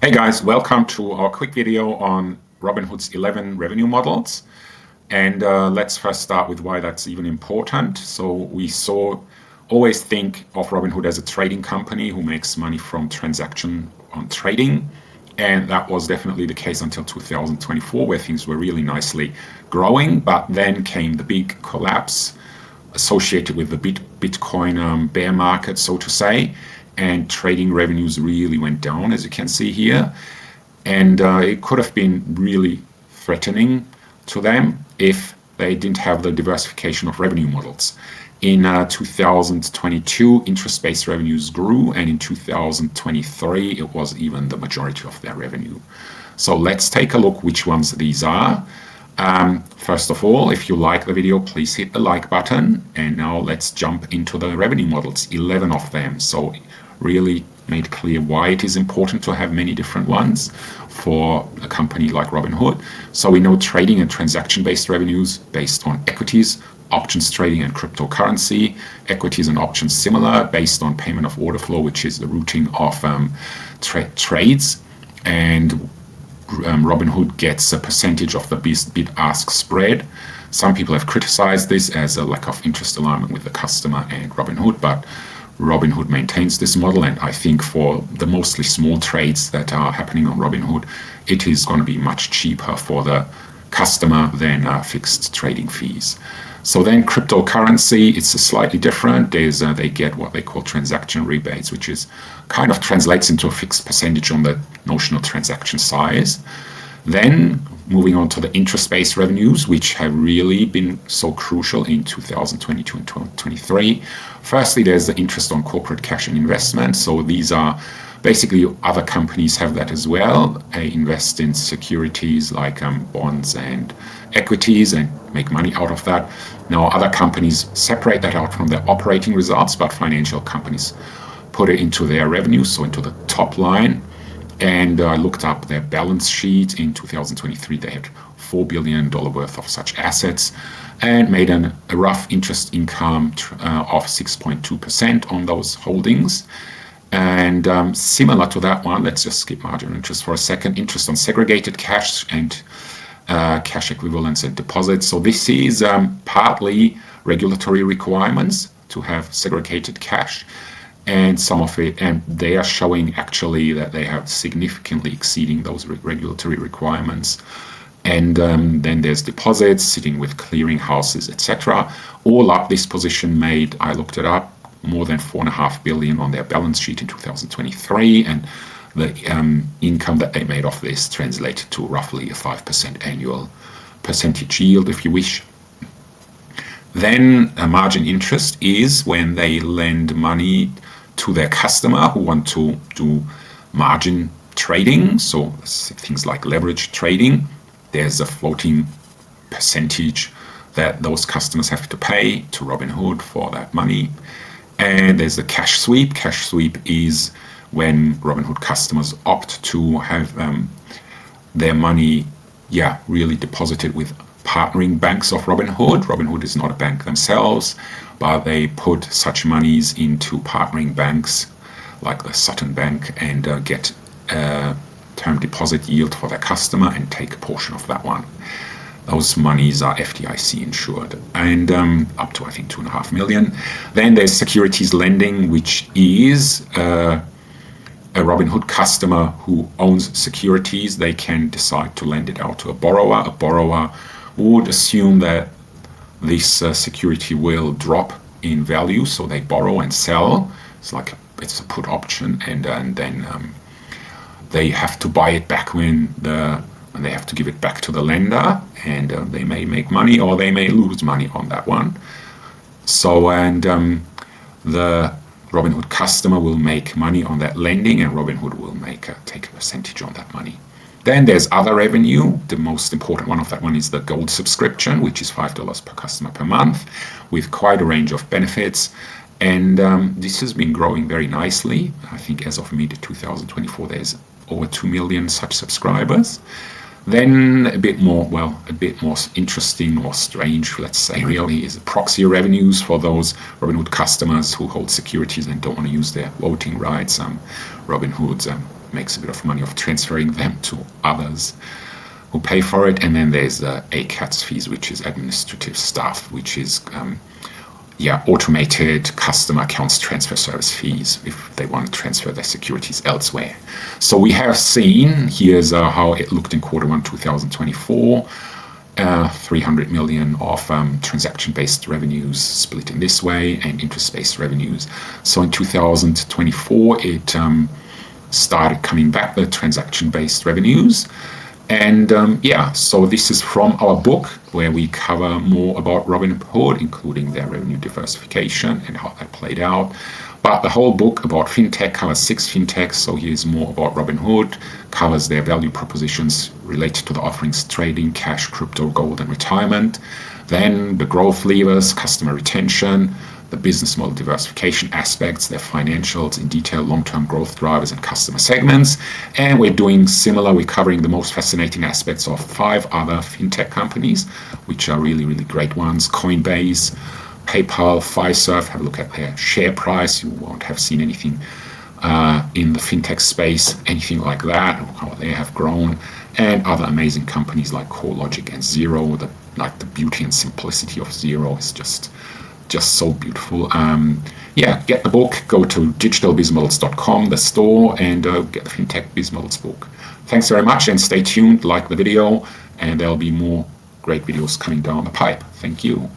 Hey guys, welcome to our quick video on Robinhood's 11 revenue models. And let's first start with why that's even important. So we always think of Robinhood as a trading company who makes money from transaction on trading. And that was definitely the case until 2024, where things were really nicely growing. But then came the big collapse associated with the Bitcoin bear market, so to say. And trading revenues really went down, as you can see here. And it could have been really threatening to them if they didn't have the diversification of revenue models. In 2022, interest-based revenues grew, and in 2023, it was even the majority of their revenue. So let's take a look which ones these are. First of all, if you like the video, please hit the like button. And now let's jump into the revenue models, 11 of them. So really made clear why it is important to have many different ones for a company like Robinhood. So we know trading and transaction-based revenues based on equities, options trading and cryptocurrency. Equities and options similar, based on payment of order flow, which is the routing of trades. And Robinhood gets a percentage of the bid-ask spread. Some people have criticized this as a lack of interest alignment with the customer and Robinhood, but Robinhood maintains this model, and I think for the mostly small trades that are happening on Robinhood, it is going to be much cheaper for the customer than fixed trading fees. So then cryptocurrency, it's slightly different. They get what they call transaction rebates, which is kind of translates into a fixed percentage on the notional transaction size. Then moving on to the interest-based revenues, which have really been so crucial in 2022 and 2023. Firstly, there's the interest on corporate cash and investment. So these are basically other companies have that as well. They invest in securities like bonds and equities and make money out of that. Now, other companies separate that out from their operating results, but financial companies put it into their revenue, so into the top line. And I looked up their balance sheet. In 2023, they had $4 billion worth of such assets and made a rough interest income of 6.2% on those holdings. And similar to that one, let's just skip margin interest for a second, interest on segregated cash and cash equivalents and deposits. So this is partly regulatory requirements to have segregated cash. And some of it, and they are showing actually that they have significantly exceeding those regulatory requirements. And then there's deposits sitting with clearing houses, etc. All up, this position made, I looked it up, more than $4.5 billion on their balance sheet in 2023, and the income that they made off this translated to roughly a 5% annual percentage yield, if you wish. Then a margin interest is when they lend money to their customer who want to do margin trading, so things like leverage trading. There's a floating percentage that those customers have to pay to Robinhood for that money. And there's the cash sweep. Cash sweep is when Robinhood customers opt to have their money really deposited with partnering banks of Robinhood. Robinhood is not a bank themselves, but they put such monies into partnering banks like the Sutton Bank and get a term deposit yield for their customer and take a portion of that one. Those monies are FDIC insured and up to, I think, $2.5 million. Then there's securities lending, which is a Robinhood customer who owns securities. They can decide to lend it out to a borrower. A borrower would assume that this security will drop in value, so they borrow and sell. It's a put option, and then they have to buy it back when they have to give it back to the lender, and they may make money or they may lose money on that one. So the Robinhood customer will make money on that lending, and Robinhood will take a percentage on that money. Then there's other revenue. The most important one of that one is the gold subscription, which is $5 per customer per month, with quite a range of benefits. And this has been growing very nicely. I think as of mid-2024, there's over 2 million such subscribers. Then a bit more interesting or strange, let's say, really, is proxy revenues for those Robinhood customers who hold securities and don't want to use their voting rights. Robinhood makes a bit of money of transferring them to others who pay for it. And then there's the ACATS fees, which is administrative stuff, which is automated customer accounts transfer service fees if they want to transfer their securities elsewhere. So we have seen, here's how it looked in Q1 2024. 300 million of transaction-based revenues split in this way, and interest-based revenues. So in 2024, it started coming back, the transaction-based revenues. And so this is from our book, where we cover more about Robinhood, including their revenue diversification and how that played out. But the whole book about fintech covers 6 fintechs, so here's more about Robinhood, covers their value propositions related to the offerings: trading, cash, crypto, gold, and retirement. Then the growth levers, customer retention, the business model diversification aspects, their financials in detail, long-term growth drivers, and customer segments. And we're doing similar, we're covering the most fascinating aspects of 5 other fintech companies, which are really, really great ones: Coinbase, PayPal, Fiserv. Have a look at their share price. You won't have seen anything in the fintech space, anything like that, how they have grown. And other amazing companies like CoreLogic and Zero. The beauty and simplicity of Zero is just so beautiful. Get the book, go to digitalbizmodels.com, the store, and get the Fintech Biz Models book. Thanks very much, and stay tuned, like the video, and there'll be more great videos coming down the pipe. Thank you.